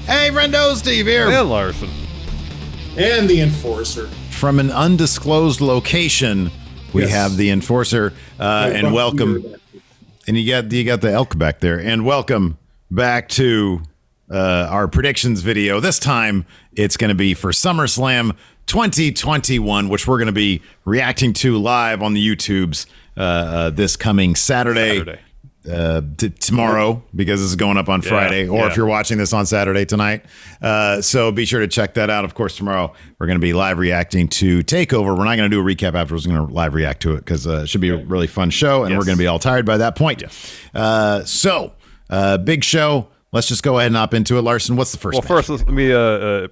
Hey, Friendo, Steve here. And Larson. And the Enforcer. From an undisclosed location, we have the Enforcer, and welcome. And you got the elk back there, and welcome back to our predictions video. This time, it's going to be for SummerSlam 2021, which we're going to be reacting to live on the YouTubes this coming Saturday. Tomorrow, because this is going up on Friday, or if you're watching this on Saturday tonight. So be sure to check that out. Of course, tomorrow we're going to be live reacting to TakeOver. We're not going to do a recap afterwards. We're going to live react to it because it should be a really fun show, and we're going to be all tired by that point. So big show. Let's just go ahead and hop into it. Larson, what's the first match? First, let me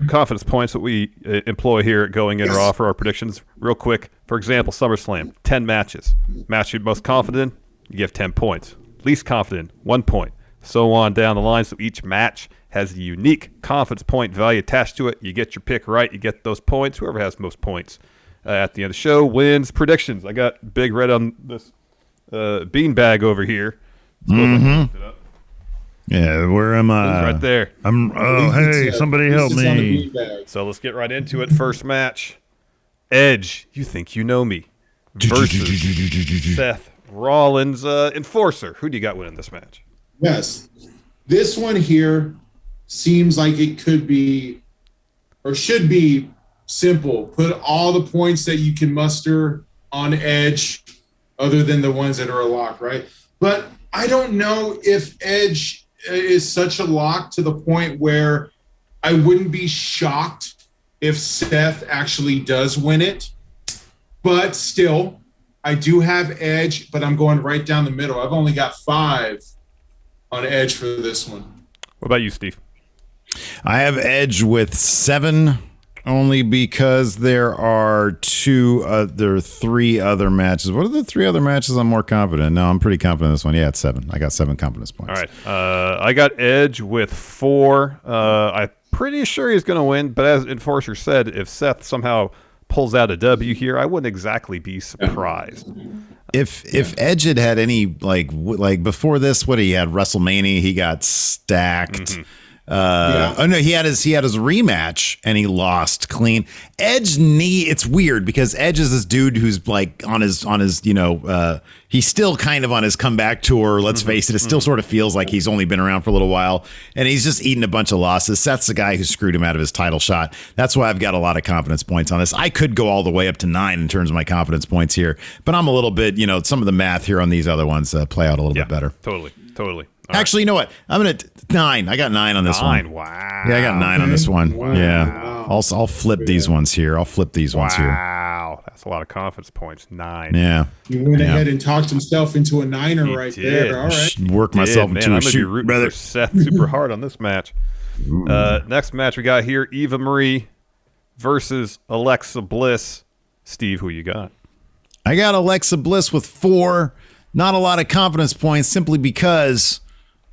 confidence points that we employ here at Going In Raw for our predictions. Real quick, for example, SummerSlam, 10 matches. Match you're most confident in, you give 10 points. Least confident, 1 point. So on down the line. So each match has a unique confidence point value attached to it. You get your pick right, you get those points. Whoever has most points at the end of the show wins. Predictions. I got Big Red on this beanbag over here. Yeah, where am I? Right there. Hey, somebody help me. So let's get right into it. First match, Edge, You Think You Know Me, versus Seth Rollins, Enforcer. Who do you got winning this match? Yes. This one here seems like it could be, or should be, simple. Put all the points that you can muster on Edge, other than the ones that are a lock, right? But I don't know if Edge is such a lock to the point where I wouldn't be shocked if Seth actually does win it. But still, I do have Edge, but I'm going right down the middle. I've only got 5 on Edge for this one. What about you, Steve? I have Edge with 7, only because there are 3 other matches. What are the 3 other matches I'm more confident in? No, I'm pretty confident in this one. Yeah, it's 7. I got 7 confidence points. All right. I got Edge with 4. I'm pretty sure he's going to win, but as Enforcer said, if Seth somehow pulls out a W here, I wouldn't exactly be surprised. If Edge had any like before this, what he had WrestleMania, he got stacked. Oh no, he had his rematch and he lost clean. Edge it's weird because Edge is this dude who's like on his he's still kind of on his comeback tour. Let's face it, it still sort of feels like he's only been around for a little while, and he's just eating a bunch of losses. Seth's the guy who screwed him out of his title shot. That's why I've got a lot of confidence points on this. I could go all the way up to 9 in terms of my confidence points here, but I'm a little bit, some of the math here on these other ones play out a little bit better. Totally. All Actually, you know what? I'm gonna 9. I got 9 on this one. Wow. Yeah, I got 9 on this one. Wow. Yeah. I'll flip these ones here. I'll flip these ones here. Wow. That's a lot of confidence points. 9. Yeah. He went ahead and talked himself into a 9er right there. All right. Work myself into a shoot, rooting brother. for Seth super hard on this match. Next match we got here, Eva Marie versus Alexa Bliss. Steve, who you got? I got Alexa Bliss with 4. Not a lot of confidence points, simply because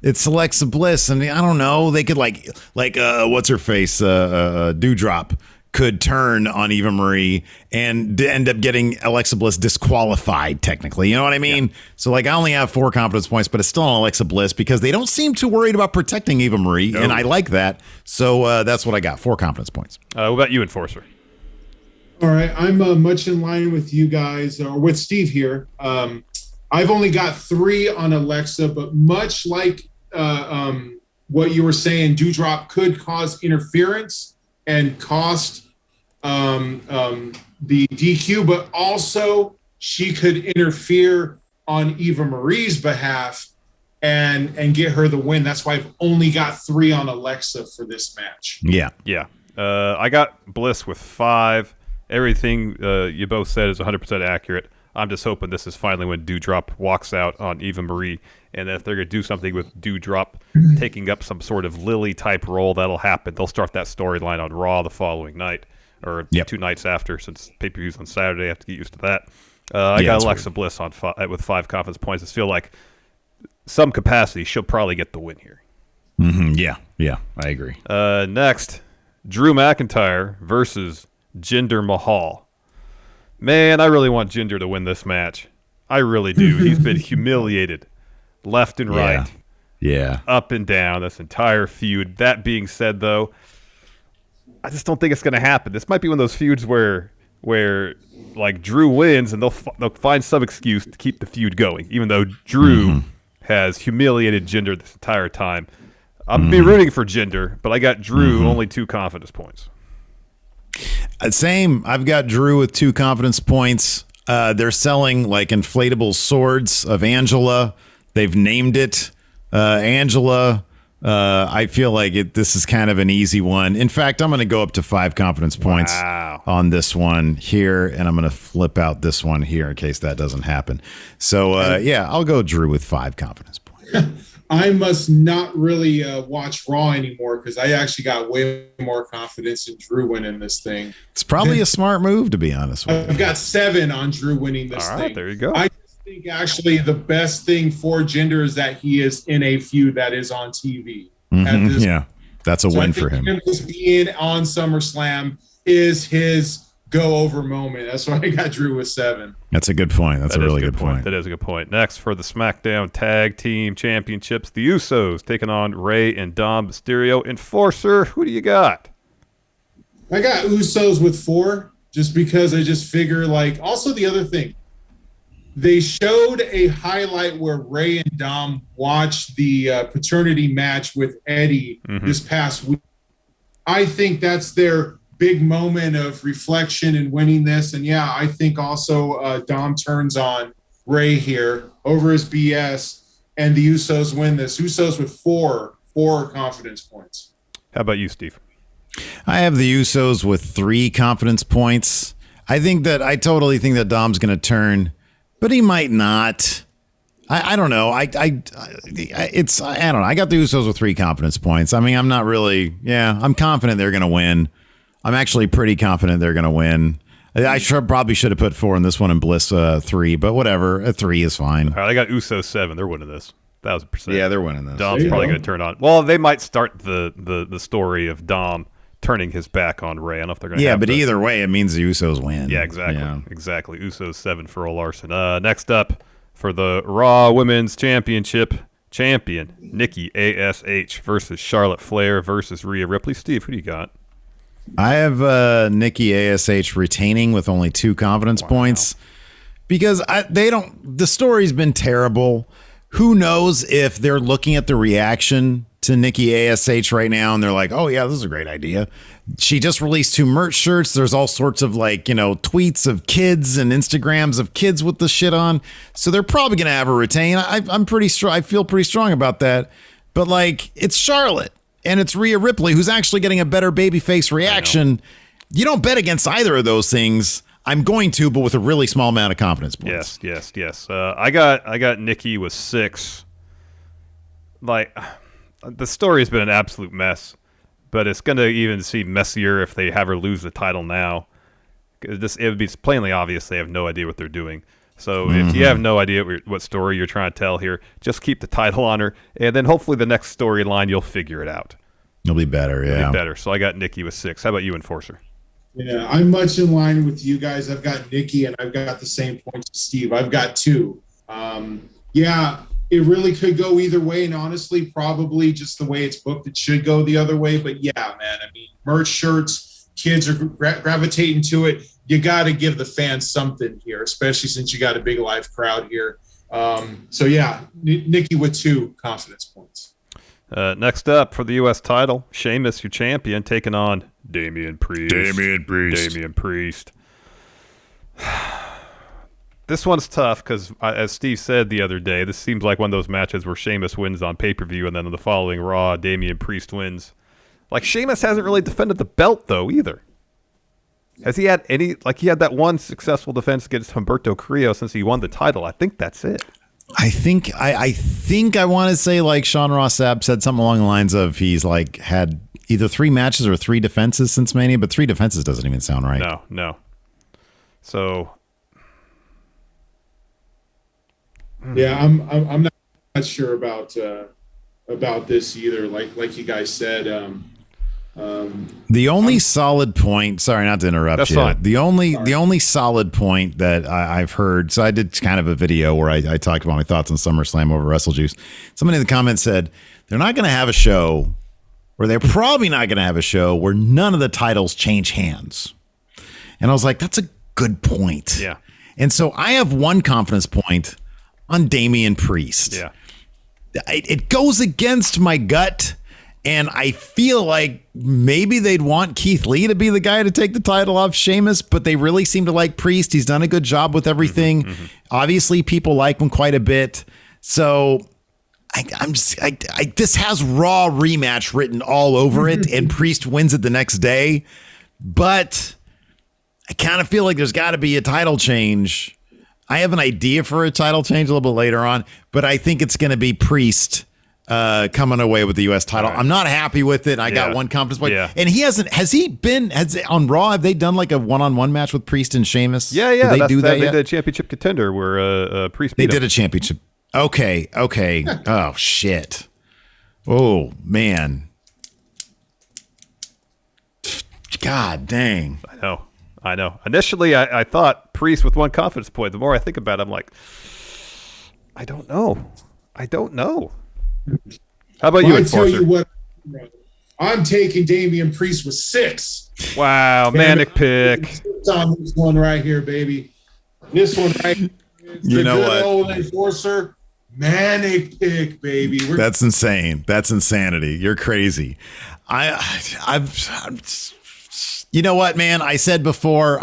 it's Alexa Bliss, and I don't know. They could like what's her face, Dewdrop could turn on Eva Marie and end up getting Alexa Bliss disqualified. Technically, you know what I mean? Yeah. So I only have 4 confidence points, but it's still on Alexa Bliss because they don't seem too worried about protecting Eva Marie, and I like that. So that's what I got. 4 confidence points. What about you, Enforcer? All right, I'm much in line with you guys, or with Steve here. I've only got 3 on Alexa, but much like what you were saying, Dewdrop could cause interference and cost the DQ, but also she could interfere on Eva Marie's behalf and get her the win. That's why I've only got 3 on Alexa for this match. Yeah. I got Bliss with 5. Everything you both said is 100% accurate. I'm just hoping this is finally when Dewdrop walks out on Eva Marie, and if they're going to do something with Dewdrop taking up some sort of Lily-type role, that'll happen. They'll start that storyline on Raw the following night, or 2 nights after, since pay-per-view's on Saturday. I have to get used to that. I got Alexa Bliss on with 5 confidence points. I feel like some capacity she'll probably get the win here. Yeah, I agree. Next, Drew McIntyre versus Jinder Mahal. Man, I really want Jinder to win this match. I really do. He's been humiliated left and right. Yeah. Up and down this entire feud. That being said, though, I just don't think it's going to happen. This might be one of those feuds where like Drew wins and they'll find some excuse to keep the feud going, even though Drew has humiliated Jinder this entire time. I'm be rooting for Jinder, but I got Drew only 2 confidence points. Same. I've got Drew with 2 confidence points. They're selling like inflatable swords of Angela. They've named it Angela. I feel like this is kind of an easy one. In fact, I'm going to go up to 5 confidence points on this one here, and I'm going to flip out this one here in case that doesn't happen. So, yeah, I'll go Drew with 5 confidence points. I must not really watch Raw anymore because I actually got way more confidence in Drew winning this thing. It's probably a smart move, to be honest with you. I've got 7 on Drew winning this thing. All right, there you go. I think actually the best thing for Jinder is that he is in a feud that is on TV. Yeah, that's a win for him. Just being on SummerSlam is his go over moment. That's why I got Drew with 7. That's a good point. That's a really good point. That is a good point. Next, for the SmackDown Tag Team Championships, the Usos taking on Rey and Dom Mysterio. Enforcer, who do you got? I got Usos with 4 just because I just figure like also the other thing. They showed a highlight where Rey and Dom watched the paternity match with Eddie this past week. I think that's their big moment of reflection and winning this. And yeah, I think also Dom turns on Rey here over his BS, and the Usos win this. Usos with 4 confidence points. How about you, Steve? I have the Usos with 3 confidence points. I totally think that Dom's going to turn, but he might not. I don't know. I don't know. I got the Usos with 3 confidence points. I mean, I'm not really. Yeah, I'm confident they're going to win. I'm actually pretty confident they're going to win. I probably should have put 4 in this one and Bliss 3, but whatever. A 3 is fine. All right, I got Usos 7. They're winning this. 1,000%. Yeah, they're winning this. Dom's probably going to turn on. Well, they might start the story of Dom turning his back on Rey. I don't know if they're going to. Yeah, but either way, it means the Usos win. Yeah, exactly. Yeah. Exactly. Usos 7 for Larson. Next up for the Raw Women's Championship, champion Nikki A.S.H. versus Charlotte Flair versus Rhea Ripley. Steve, who do you got? I have Nikki A.S.H. retaining with only 2 confidence points because the story's been terrible. Who knows if they're looking at the reaction to Nikki A.S.H. right now and they're like, oh yeah, this is a great idea. She just released 2 merch shirts. There's all sorts of tweets of kids and Instagrams of kids with the shit on. So they're probably going to have her retain. I'm pretty strong. I feel pretty strong about that. But it's Charlotte. And it's Rhea Ripley, who's actually getting a better babyface reaction. You don't bet against either of those things. I'm going to, but with a really small amount of confidence points. Yes. I got Nikki with 6. The story has been an absolute mess, but it's going to even seem messier if they have her lose the title now. It would be plainly obvious they have no idea what they're doing. So if you have no idea what story you're trying to tell here, just keep the title on her, and then hopefully the next storyline you'll figure it out. It'll be better, yeah. It'll be better. So I got Nikki with 6. How about you, Enforcer? Yeah, I'm much in line with you guys. I've got Nikki, and I've got the same points as Steve. I've got 2. Yeah, it really could go either way, and honestly, probably just the way it's booked, it should go the other way. But yeah, man, I mean, merch shirts, kids are gravitating to it. You got to give the fans something here, especially since you got a big live crowd here. So yeah, Nikki with 2 confidence points. Next up for the U.S. title, Sheamus, your champion, taking on Damian Priest. Damian Priest. This one's tough because, as Steve said the other day, this seems like one of those matches where Sheamus wins on pay-per-view, and then on the following Raw, Damian Priest wins. Sheamus hasn't really defended the belt, though, either. Has he had any, he had that one successful defense against Humberto Carrillo since he won the title. I think that's it. I think I want to say Sean Ross Sapp said something along the lines of he's had either 3 matches or 3 defenses since Mania, but 3 defenses doesn't even sound right. No. So yeah, I'm not sure about this either. Like you guys said, The only solid point, sorry not to interrupt That's you. fine. The only solid point that I've heard, so I did kind of a video where I talked about my thoughts on SummerSlam over WrestleJuice. Somebody in the comments said they're not going to have a show, or they're probably not going to have a show where none of the titles change hands. And I was like, that's a good point. Yeah. And so I have one confidence point on Damian Priest. Yeah. It goes against my gut. And I feel like maybe they'd want Keith Lee to be the guy to take the title off Sheamus, but they really seem to like Priest. He's done a good job with everything. Mm-hmm. Obviously, people like him quite a bit. So this has Raw rematch written all over it, and Priest wins it the next day. But I kind of feel like there's got to be a title change. I have an idea for a title change a little bit later on, but I think it's going to be Priest coming away with the U.S. title. Right. I'm not happy with it. I got one confidence point. Yeah. And has he been on Raw? Have they done like a one-on-one match with Priest and Sheamus? Yeah. Did they do that yet? They did a championship contender where Priest beat They did a championship. Okay. Oh, shit. Oh, man. God dang. I know. Initially, I thought Priest with one confidence point. The more I think about it, I'm like, I don't know. How about you, Enforcer? I tell you what, I'm taking Damian Priest with 6. Wow, manic pick. On this one right here, baby. This one right here. You know what? Old Enforcer, manic pick, baby. That's insane. That's insanity. You're crazy. You know what, man? I said before,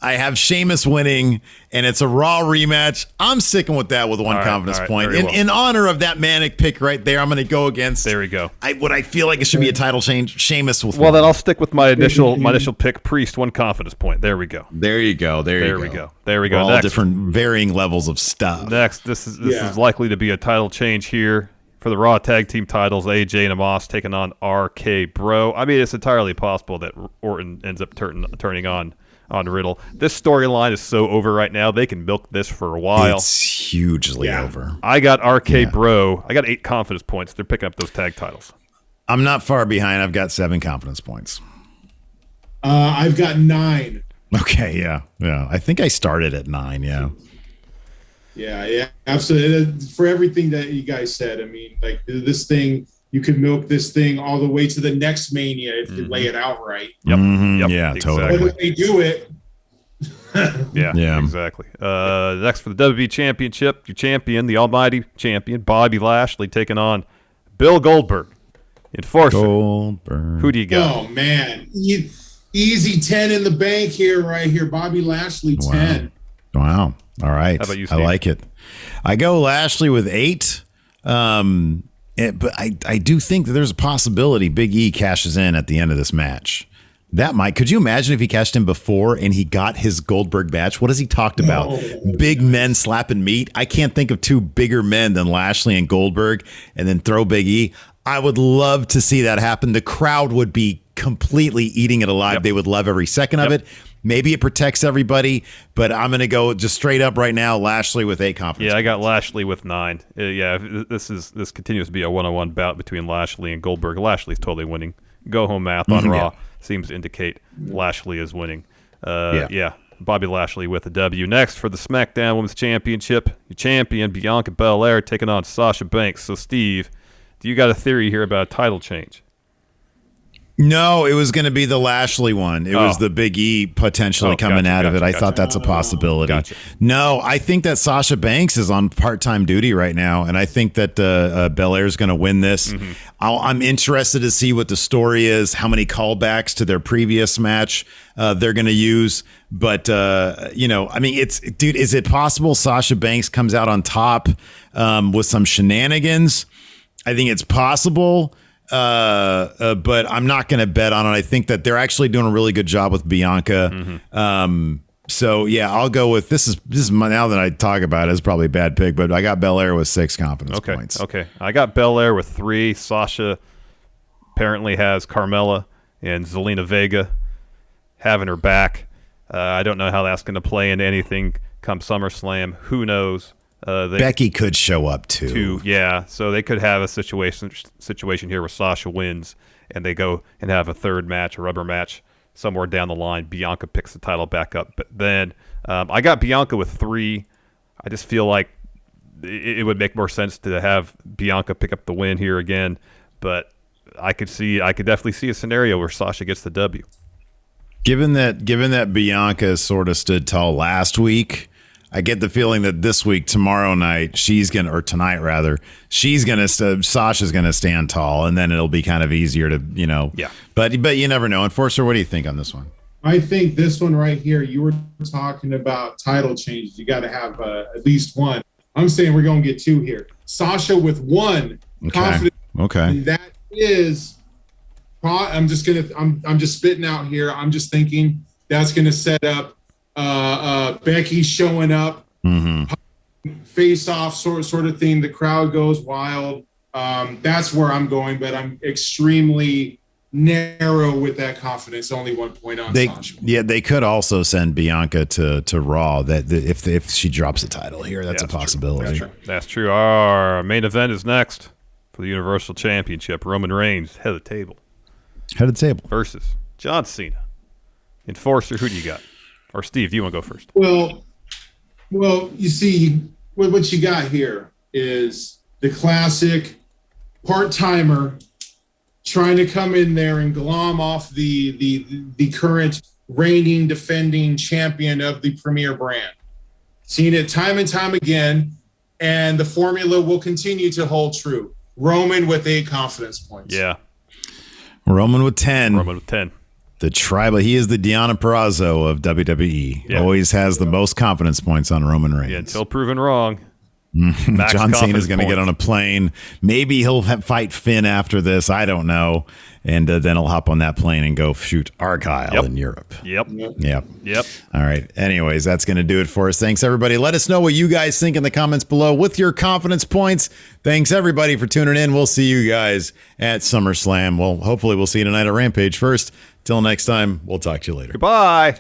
I have Sheamus winning, and it's a Raw rematch. I'm sticking with that with one confidence point. In honor of that manic pick right there, I'm going to go against. There we go. What I feel like it should be a title change. Sheamus with. Well, then I'll stick with my initial pick. Priest, one confidence point. There we go. There you go. There we go. All different varying levels of stuff. Next, this is likely to be a title change here. For the Raw Tag Team titles, AJ and Omos taking on RK Bro. I mean, it's entirely possible that Orton ends up turning on Riddle. This storyline is so over right now. They can milk this for a while. It's hugely over. I got RK Bro. I got 8 confidence points. They're picking up those tag titles. I'm not far behind. I've got 7 confidence points. I've got 9. Okay, yeah. I think I started at 9, yeah. Yeah, absolutely. For everything that you guys said, I mean, like this thing, you could milk this thing all the way to the next Mania if you lay it out right. Yep. Yeah, exactly. totally. But if they do it. yeah, exactly. Next for the WWE Championship, your champion, the almighty champion, Bobby Lashley, taking on Bill Goldberg. Enforcer. Goldberg. Who do you got? Oh, man. Easy 10 in the bank here, right here. Bobby Lashley, 10. Wow. All right. How about you, Steve? I like it. I go Lashley with 8. But I do think that there's a possibility Big E cashes in at the end of this match. Could you imagine if he cashed in before and he got his Goldberg match? What has he talked about? Big men slapping meat. I can't think of 2 bigger men than Lashley and Goldberg, and then throw Big E. I would love to see that happen. The crowd would be completely eating it alive. Yep. They would love every second of it. Maybe it protects everybody, but I'm going to go just straight up right now, Lashley with 8 confidence. Yeah, I got Lashley with 9. This continues to be a one-on-one bout between Lashley and Goldberg. Lashley's totally winning. Go-home math on Raw seems to indicate Lashley is winning. Bobby Lashley with a W. Next for the SmackDown Women's Championship, your champion, Bianca Belair, taking on Sasha Banks. So, Steve, do you got a theory here about a title change? No, it was going to be the Lashley one. It was the Big E potentially coming out of it. I thought that's a possibility. Gotcha. No, I think that Sasha Banks is on part-time duty right now, and I think that Belair is going to win this. Mm-hmm. I'm interested to see what the story is, how many callbacks to their previous match they're going to use. But, I mean, is it possible Sasha Banks comes out on top with some shenanigans? I think it's possible. But I'm not going to bet on it. I think that they're actually doing a really good job with Bianca. Mm-hmm. So yeah, I'll go with this is now that I talk about it, it's probably a bad pick, but I got Belair with 6 confidence points. Okay. I got Belair with 3. Sasha apparently has Carmella and Zelina Vega having her back. I don't know how that's going to play into anything come SummerSlam. Who knows? Becky could show up too. So they could have a situation here where Sasha wins and they go and have a third match, a rubber match somewhere down the line. Bianca picks the title back up. But then I got Bianca with 3. I just feel like it would make more sense to have Bianca pick up the win here again. But I could definitely see a scenario where Sasha gets the W. Given that Bianca sort of stood tall last week, I get the feeling that this week, tomorrow night, tonight rather, Sasha's gonna stand tall, and then it'll be kind of easier to, Yeah. But you never know. Enforcer, what do you think on this one? I think this one right here, you were talking about title changes. You got to have at least one. I'm saying we're going to get 2 here. Sasha with 1 confidence. Okay. And that is, I'm just spitting out here. I'm just thinking that's going to set up Becky showing up, face off sort of thing. The crowd goes wild. That's where I'm going, but I'm extremely narrow with that confidence. Only 1 point on Sasha. Yeah, they could also send Bianca to Raw. That if she drops the title here, that's a possibility. That's true. Our main event is next for the Universal Championship. Roman Reigns, head of the table. Head of the table versus John Cena. Enforcer, who do you got? Or Steve, do you want to go first? Well, you see, what you got here is the classic part-timer trying to come in there and glom off the current reigning, defending champion of the premier brand. Seen it time and time again, and the formula will continue to hold true. Roman with 8 confidence points. Yeah. Roman with 10. The tribal. He is the Deonna Purrazzo of WWE. Yeah. Always has the most confidence points on Roman Reigns. Yeah, until proven wrong. John Cena is going to get on a plane. Maybe he'll fight Finn after this. I don't know. And then he'll hop on that plane and go shoot Argyle in Europe. Yep. All right. Anyways, that's going to do it for us. Thanks, everybody. Let us know what you guys think in the comments below with your confidence points. Thanks, everybody, for tuning in. We'll see you guys at SummerSlam. Well, hopefully we'll see you tonight at Rampage. First, till next time, we'll talk to you later. Goodbye.